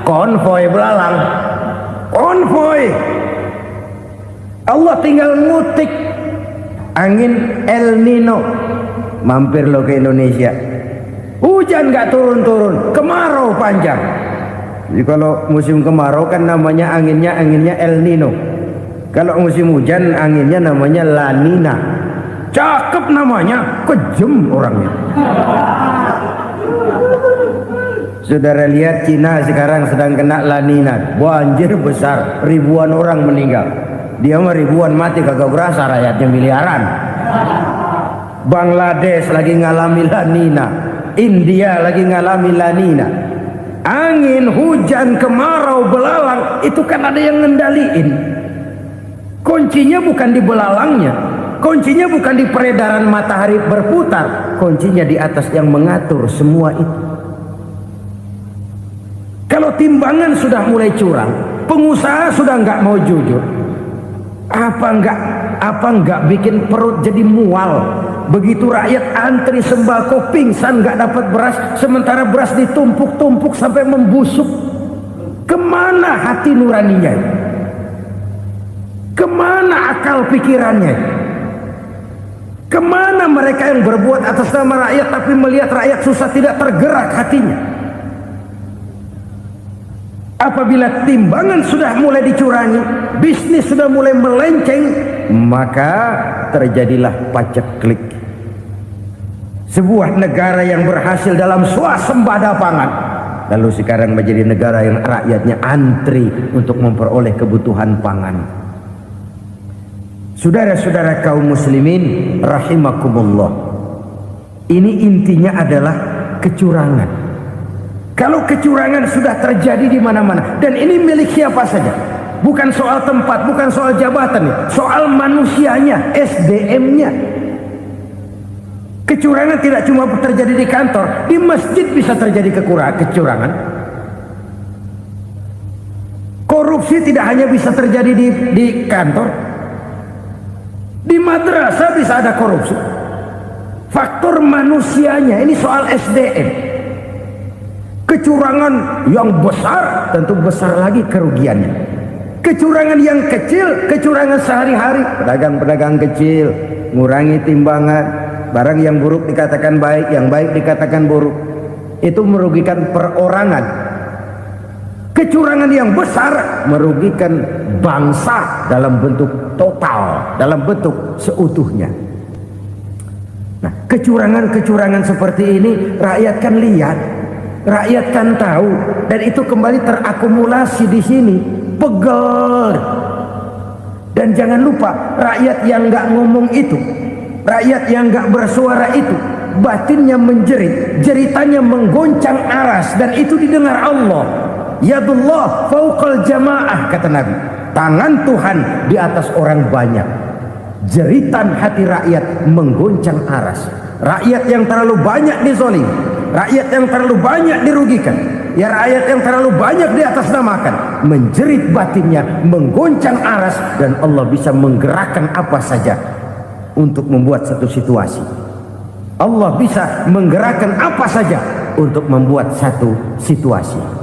konvoy belalang. Konvoy. Allah tinggal ngutik angin El Nino. Mampir lo ke Indonesia. Hujan nggak turun-turun, kemarau panjang. Jadi kalau musim kemarau kan namanya anginnya El Nino. Kalau musim hujan anginnya namanya La Nina. Cakep namanya, kejem orangnya. Saudara lihat Cina sekarang sedang kena La Nina, banjir besar, ribuan orang meninggal. Dia mah ribuan mati kagak berasa, rakyatnya miliaran. Bangladesh lagi ngalami La Nina, India lagi ngalami La Nina. Angin, hujan, kemarau, belalang itu kan ada yang ngendaliin. Kuncinya bukan di belalangnya, kuncinya bukan di peredaran matahari berputar, kuncinya di atas yang mengatur semua itu. Kalau timbangan sudah mulai curang, pengusaha sudah nggak mau jujur, apa nggak bikin perut jadi mual. Begitu rakyat antri sembako pingsan nggak dapat beras, sementara beras ditumpuk-tumpuk sampai membusuk. Kemana hati nuraninya? Kemana akal pikirannya? Kemana mereka yang berbuat atas nama rakyat tapi melihat rakyat susah tidak tergerak hatinya? Apabila timbangan sudah mulai dicurangi, bisnis sudah mulai melenceng, maka terjadilah paceklik. Sebuah negara yang berhasil dalam swasembada pangan, lalu sekarang menjadi negara yang rakyatnya antri untuk memperoleh kebutuhan pangan. Saudara-saudara kaum muslimin rahimakumullah, ini intinya adalah kecurangan. Kalau kecurangan sudah terjadi di mana-mana, dan ini milik siapa saja, bukan soal tempat, bukan soal jabatan, soal manusianya, SDM-nya. Kecurangan tidak cuma terjadi di kantor, di masjid bisa terjadi kecurangan. Korupsi tidak hanya bisa terjadi di kantor, di madrasah bisa ada korupsi. Faktor manusianya, ini soal SDM. Kecurangan yang besar tentu besar lagi kerugiannya. Kecurangan yang kecil, kecurangan sehari-hari, pedagang-pedagang kecil ngurangi timbangan. Barang yang buruk dikatakan baik, yang baik dikatakan buruk. Itu merugikan perorangan. Kecurangan yang besar merugikan bangsa dalam bentuk total, dalam bentuk seutuhnya. Nah, kecurangan-kecurangan seperti ini rakyat kan lihat, rakyat kan tahu, dan itu kembali terakumulasi di sini, pegel. Dan jangan lupa, rakyat yang nggak ngomong itu, rakyat yang nggak bersuara itu, batinnya menjerit, jeritannya menggoncang aras, dan itu didengar Allah. Yadullah fauqal jamaah, kata Nabi. Tangan Tuhan di atas orang banyak. Jeritan hati rakyat menggoncang aras. Rakyat yang terlalu banyak dizolim, rakyat yang terlalu banyak dirugikan, ya rakyat yang terlalu banyak di atas namakan, menjerit batinnya, menggoncang aras, dan Allah bisa menggerakkan apa saja untuk membuat satu situasi. Allah bisa menggerakkan apa saja untuk membuat satu situasi.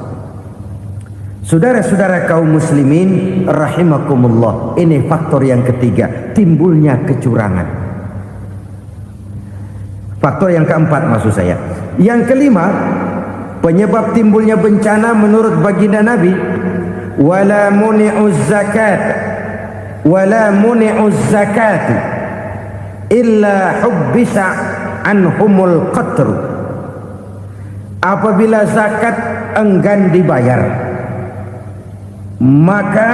Saudara-saudara kaum muslimin rahimakumullah, ini faktor yang ketiga, timbulnya kecurangan. Faktor yang keempat maksud saya. Yang kelima, penyebab timbulnya bencana menurut baginda Nabi, wala muni'uz zakat wala muni'uz zakat illa hubbisa anhumul qatru. Apabila zakat enggan dibayar, maka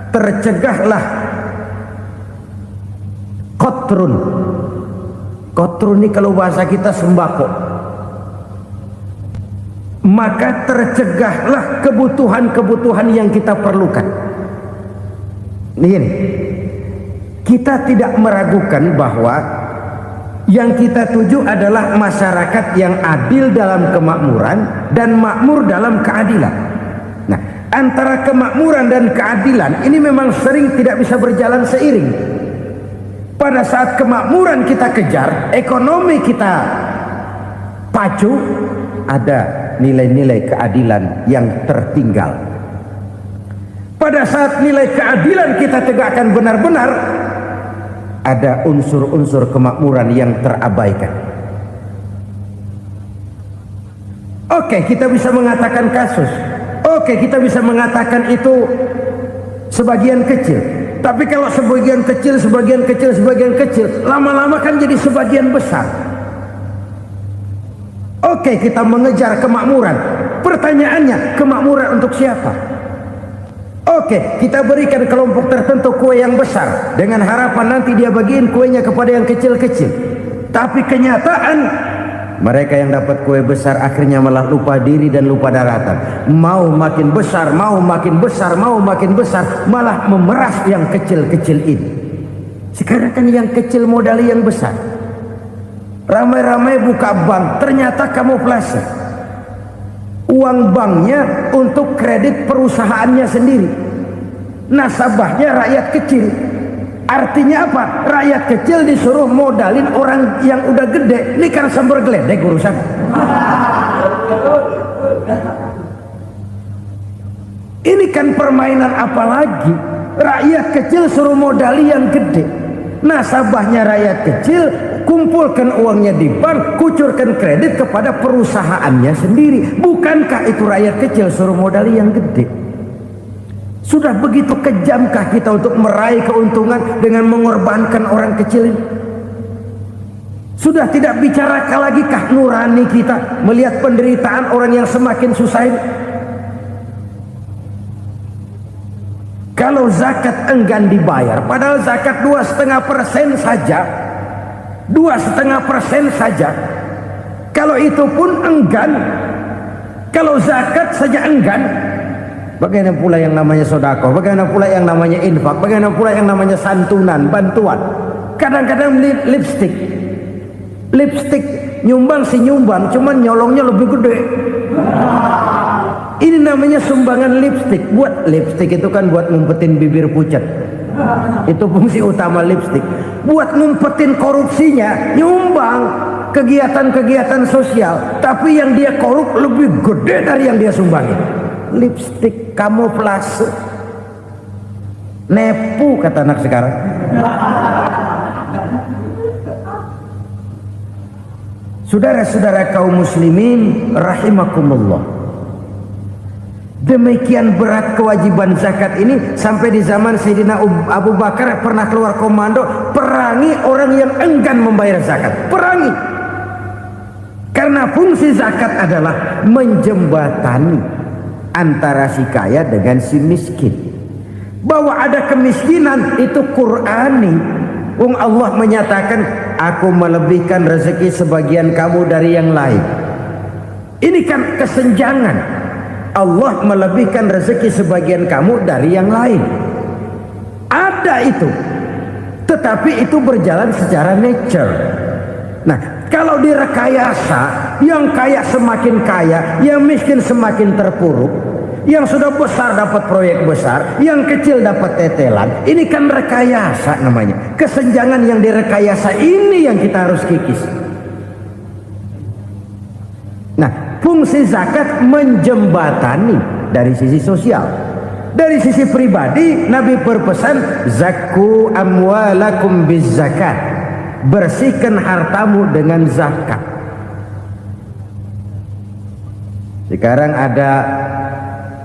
tercegahlah qatrun. Qatrun ini kalau bahasa kita sembako. Maka tercegahlah kebutuhan-kebutuhan yang kita perlukan. Ini kita tidak meragukan bahwa yang kita tuju adalah masyarakat yang adil dalam kemakmuran dan makmur dalam keadilan. Nah, antara kemakmuran dan keadilan ini memang sering tidak bisa berjalan seiring. Pada saat kemakmuran kita kejar, ekonomi kita pacu, ada nilai-nilai keadilan yang tertinggal. Pada saat nilai keadilan kita tegakkan benar-benar, ada unsur-unsur kemakmuran yang terabaikan. Oke, kita bisa mengatakan kasus. Oke, kita bisa mengatakan itu sebagian kecil. Tapi kalau sebagian kecil, lama-lama kan jadi sebagian besar. Oke, kita mengejar kemakmuran. Pertanyaannya, kemakmuran untuk siapa? Oke, kita berikan kelompok tertentu kue yang besar dengan harapan nanti dia bagiin kuenya kepada yang kecil-kecil. Tapi kenyataan, mereka yang dapat kue besar akhirnya malah lupa diri dan lupa daratan. Mau makin besar, malah memeras yang kecil-kecil ini. Sekarang kan yang kecil modali yang besar. Ramai-ramai buka bank, ternyata kamuflase. Uang banknya untuk kredit perusahaannya sendiri. Nasabahnya rakyat kecil. Artinya apa? Rakyat kecil disuruh modalin orang yang udah gede. Ini kan sumber geledek urusan. Ini kan permainan apa lagi? Rakyat kecil suruh modali yang gede. Nasabahnya rakyat kecil, kumpulkan uangnya di bank, kucurkan kredit kepada perusahaannya sendiri. Bukankah itu rakyat kecil suruh modali yang gede? Sudah begitu kejamkah kita untuk meraih keuntungan dengan mengorbankan orang kecil ini? Sudah tidak bicara lagi kah nurani kita melihat penderitaan orang yang semakin susah ini? Kalau zakat enggan dibayar, padahal zakat 2,5% saja, 2,5% saja. Kalau itu pun enggan, kalau zakat saja enggan, bagaimana pula yang namanya sedekah, bagaimana pula yang namanya infak, bagaimana pula yang namanya santunan, bantuan. Kadang-kadang lipstick nyumbang si nyumbang, cuman nyolongnya lebih gede. Ini namanya sumbangan lipstick. Buat lipstick itu kan buat ngumpetin bibir pucat. Itu fungsi utama lipstick. Buat ngumpetin korupsinya, nyumbang kegiatan-kegiatan sosial, tapi yang dia korup lebih gede dari yang dia sumbangin. Lipstick kamuflase, nepu kata anak sekarang. Saudara-saudara kaum muslimin rahimakumullah, demikian berat kewajiban zakat ini sampai di zaman Sayyidina Abu Bakar pernah keluar komando perangi orang yang enggan membayar zakat. Perangi, karena fungsi zakat adalah menjembatani antara si kaya dengan si miskin. Bahwa ada kemiskinan itu Qur'ani. Allah menyatakan, aku melebihkan rezeki sebagian kamu dari yang lain. Ini kan kesenjangan. Allah melebihkan rezeki sebagian kamu dari yang lain. Ada itu. Tetapi itu berjalan secara nature. Nah, kalau direkayasa, yang kaya semakin kaya, yang miskin semakin terpuruk, yang sudah besar dapat proyek besar, yang kecil dapat tetelan. Ini kan rekayasa namanya. Kesenjangan yang direkayasa ini yang kita harus kikis. Nah, fungsi zakat menjembatani dari sisi sosial. Dari sisi pribadi, Nabi berpesan, zakku amwalakum biz zakat. Bersihkan hartamu dengan zakat. Sekarang ada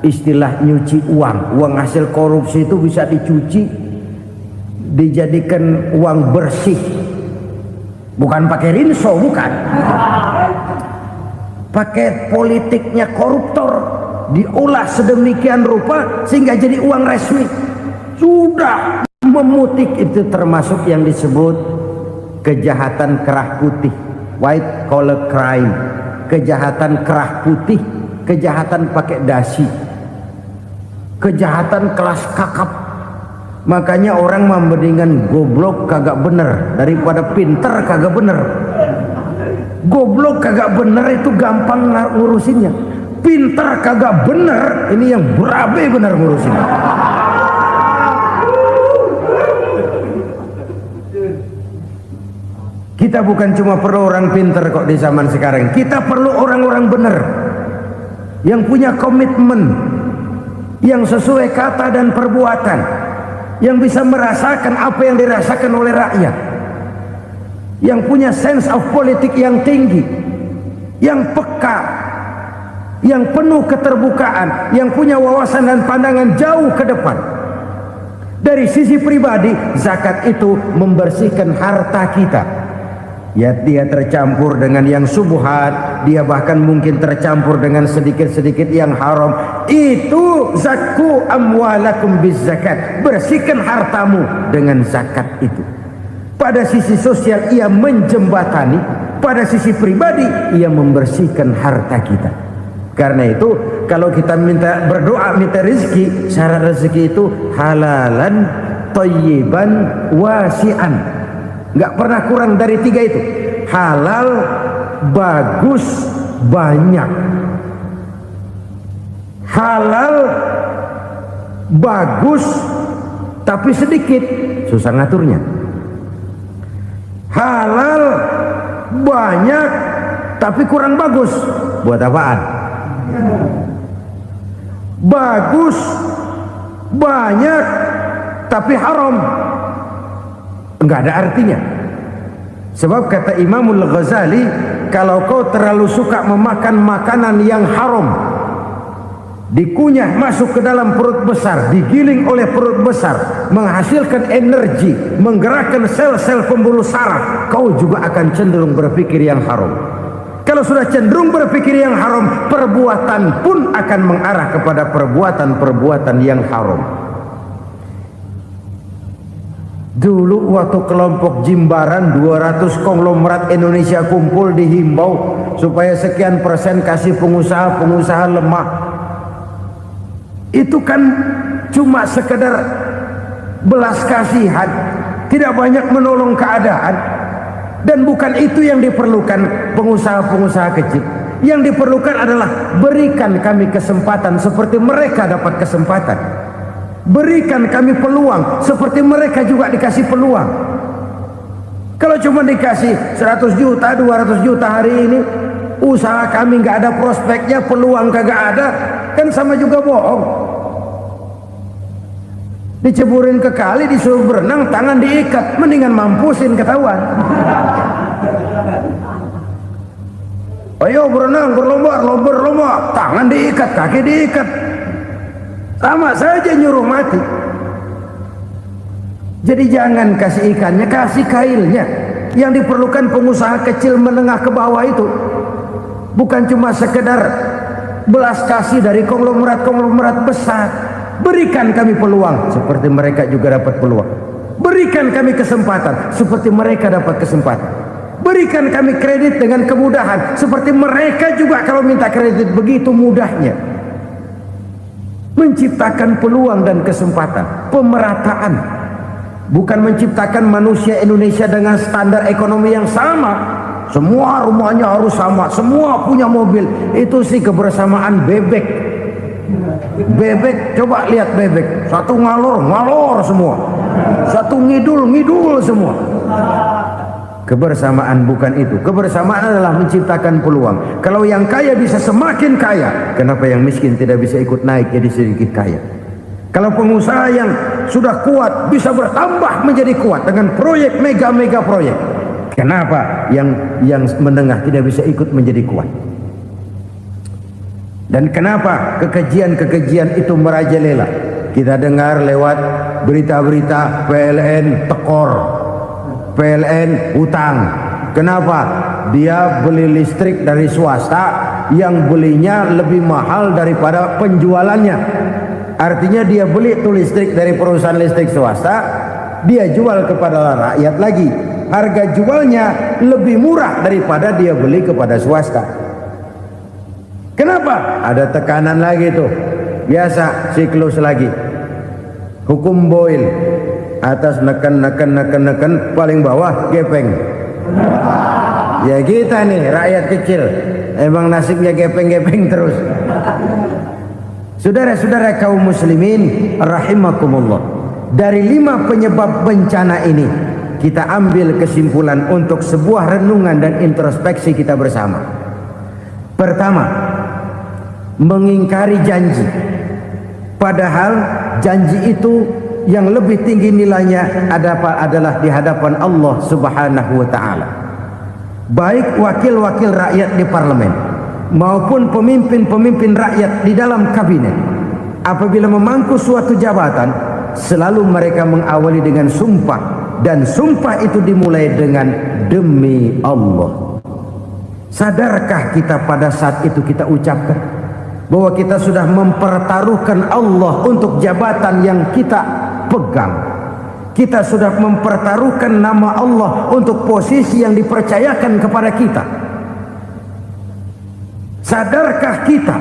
istilah nyuci uang hasil korupsi itu bisa dicuci, dijadikan uang bersih, bukan pakai rinso, bukan, pakai politiknya koruptor, diolah sedemikian rupa sehingga jadi uang resmi, sudah memutik. Itu termasuk yang disebut kejahatan kerah putih, white collar crime, kejahatan kerah putih, kejahatan pakai dasi, kejahatan kelas kakap. Makanya orang mendingan goblok kagak bener daripada pinter kagak bener. Goblok kagak bener itu gampang ngurusinnya, pinter kagak bener ini yang berabe bener ngurusinnya. Kita bukan cuma perlu orang pinter kok di zaman sekarang, kita perlu orang-orang bener. yang punya komitmen, yang sesuai kata dan perbuatan, yang bisa merasakan apa yang dirasakan oleh rakyat, yang punya sense of politik yang tinggi, yang peka, yang penuh keterbukaan, yang punya wawasan dan pandangan jauh ke depan. Dari sisi pribadi, zakat itu membersihkan harta kita. Ya, dia tercampur dengan yang subhat, dia bahkan mungkin tercampur dengan sedikit-sedikit yang haram. Itu zakku amwalakum bizakat. Bersihkan hartamu dengan zakat itu. Pada sisi sosial ia menjembatani, pada sisi pribadi ia membersihkan harta kita. Karena itu kalau kita minta berdoa, minta rezeki, syarat rezeki itu halalan thayyiban wasi'an. Nggak pernah kurang dari 3 itu. Halal, bagus, banyak. Halal, bagus, tapi sedikit, susah ngaturnya. Halal, banyak, tapi kurang bagus. Buat apaan? Bagus, banyak, tapi haram, enggak ada artinya. Sebab kata Imamul Ghazali, kalau kau terlalu suka memakan makanan yang haram, dikunyah masuk ke dalam perut besar, digiling oleh perut besar, menghasilkan energi, menggerakkan sel-sel pembuluh saraf, kau juga akan cenderung berpikir yang haram. Kalau sudah cenderung berpikir yang haram, perbuatan pun akan mengarah kepada perbuatan-perbuatan yang haram. Dulu waktu kelompok Jimbaran 200 konglomerat Indonesia kumpul, dihimbau supaya sekian persen kasih pengusaha-pengusaha lemah. Itu kan cuma sekedar belas kasihan, tidak banyak menolong keadaan. Dan bukan itu yang diperlukan pengusaha-pengusaha kecil. Yang diperlukan adalah berikan kami kesempatan seperti mereka dapat kesempatan. Berikan kami peluang seperti mereka juga dikasih peluang. Kalau cuma dikasih 100 juta, 200 juta hari ini, usaha kami nggak ada prospeknya, peluang kagak ada, kan sama juga bohong. Diceburin ke kali, disuruh berenang, tangan diikat, mendingan mampusin, ketahuan. Ayo berenang, berlomba, tangan diikat, kaki diikat, sama saja nyuruh mati. Jadi jangan kasih ikannya, kasih kailnya. Yang diperlukan pengusaha kecil menengah ke bawah itu bukan cuma sekedar belas kasih dari konglomerat-konglomerat besar. Berikan kami peluang seperti mereka juga dapat peluang. Berikan kami kesempatan seperti mereka dapat kesempatan. Berikan kami kredit dengan kemudahan seperti mereka juga kalau minta kredit begitu mudahnya. Menciptakan peluang dan kesempatan, pemerataan. Bukan menciptakan manusia Indonesia dengan standar ekonomi yang sama. Semua rumahnya harus sama, semua punya mobil. Itu sih kebersamaan bebek. Bebek, coba lihat bebek, satu ngalor semua, satu ngidul semua. Kebersamaan bukan itu. Kebersamaan adalah menciptakan peluang. Kalau yang kaya bisa semakin kaya, kenapa yang miskin tidak bisa ikut naik jadi sedikit kaya? Kalau pengusaha yang sudah kuat bisa bertambah menjadi kuat dengan proyek mega proyek, kenapa yang menengah tidak bisa ikut menjadi kuat? Dan kenapa kekejian itu merajalela? Kita dengar lewat berita-berita PLN tekor, PLN utang. Kenapa? Dia beli listrik dari swasta yang belinya lebih mahal daripada penjualannya. Artinya dia beli itu listrik dari perusahaan listrik swasta, dia jual kepada rakyat lagi. Harga jualnya lebih murah daripada dia beli kepada swasta. Kenapa? Ada tekanan lagi tuh. Biasa siklus lagi. Hukum Boyle. Atas neken, paling bawah gepeng. Ya kita nih rakyat kecil, emang nasibnya gepeng terus. Saudara-saudara kaum muslimin rahimakumullah. Dari 5 penyebab bencana ini kita ambil kesimpulan untuk sebuah renungan dan introspeksi kita bersama. Pertama, mengingkari janji. Padahal janji itu yang lebih tinggi nilainya adalah di hadapan Allah Subhanahu wa taala. Baik wakil-wakil rakyat di parlemen maupun pemimpin-pemimpin rakyat di dalam kabinet, apabila memangku suatu jabatan, selalu mereka mengawali dengan sumpah, dan sumpah itu dimulai dengan demi Allah. Sadarkah kita pada saat itu kita ucapkan bahwa kita sudah mempertaruhkan Allah untuk jabatan yang kita pegang? Kita sudah mempertaruhkan nama Allah untuk posisi yang dipercayakan kepada kita. Sadarkah kita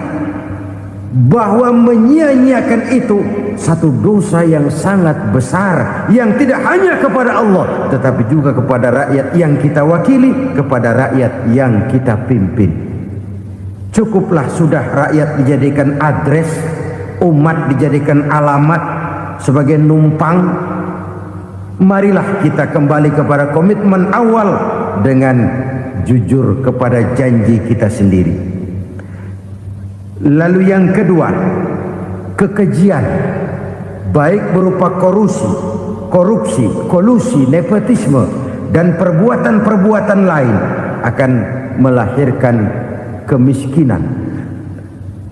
bahwa menyia-nyiakan itu satu dosa yang sangat besar, yang tidak hanya kepada Allah tetapi juga kepada rakyat yang kita wakili, kepada rakyat yang kita pimpin? Cukuplah sudah rakyat dijadikan adres, umat dijadikan alamat sebagai numpang. Marilah kita kembali kepada komitmen awal dengan jujur kepada janji kita sendiri. Lalu yang kedua, kekejian, baik berupa korupsi, kolusi, nepotisme, dan perbuatan-perbuatan lain akan melahirkan kemiskinan.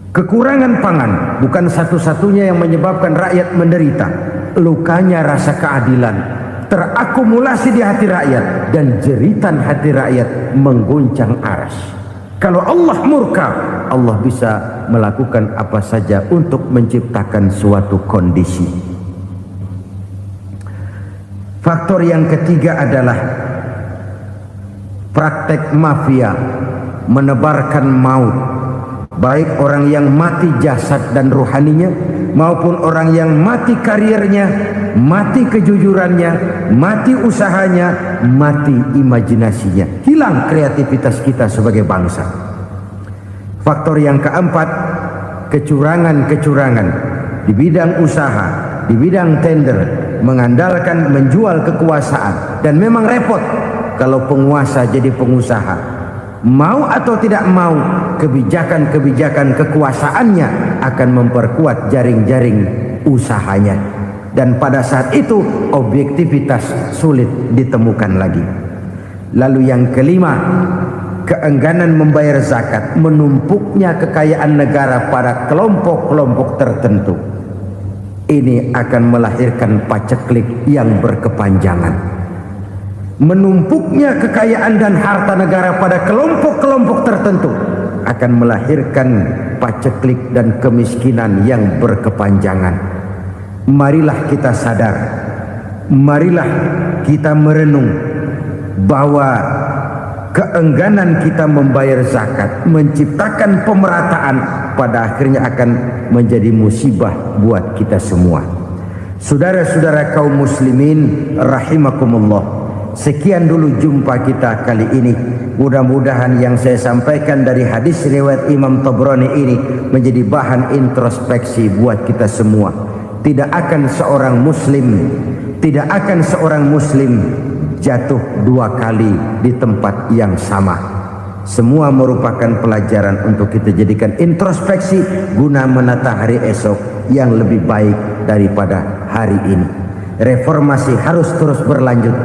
Kekurangan pangan bukan satu-satunya yang menyebabkan rakyat menderita. Lukanya rasa keadilan terakumulasi di hati rakyat, dan jeritan hati rakyat mengguncang aras. Kalau Allah murka, Allah bisa melakukan apa saja untuk menciptakan suatu kondisi. Faktor yang ketiga adalah praktek mafia menebarkan maut, baik orang yang mati jasad dan rohaninya maupun orang yang mati karirnya, mati kejujurannya, mati usahanya, mati imajinasinya. Hilang kreativitas kita sebagai bangsa. Faktor yang keempat, kecurangan-kecurangan di bidang usaha, di bidang tender, mengandalkan menjual kekuasaan. Dan memang repot kalau penguasa jadi pengusaha. Mau atau tidak mau, kebijakan-kebijakan kekuasaannya akan memperkuat jaring-jaring usahanya. Dan pada saat itu objektivitas sulit ditemukan lagi. Lalu yang kelima, keengganan membayar zakat, menumpuknya kekayaan negara pada kelompok-kelompok tertentu. Ini akan melahirkan paceklik yang berkepanjangan. Menumpuknya kekayaan dan harta negara pada kelompok-kelompok tertentu akan melahirkan paceklik dan kemiskinan yang berkepanjangan. Marilah kita sadar, marilah kita merenung bahwa keengganan kita membayar zakat menciptakan pemerataan pada akhirnya akan menjadi musibah buat kita semua. Saudara-saudara kaum muslimin rahimakumullah, sekian dulu jumpa kita kali ini. Mudah-mudahan yang saya sampaikan dari hadis riwayat Imam Tabrani ini menjadi bahan introspeksi buat kita semua. Tidak akan seorang muslim jatuh dua kali di tempat yang sama. Semua merupakan pelajaran untuk kita jadikan introspeksi guna menata hari esok yang lebih baik daripada hari ini. Reformasi harus terus berlanjut.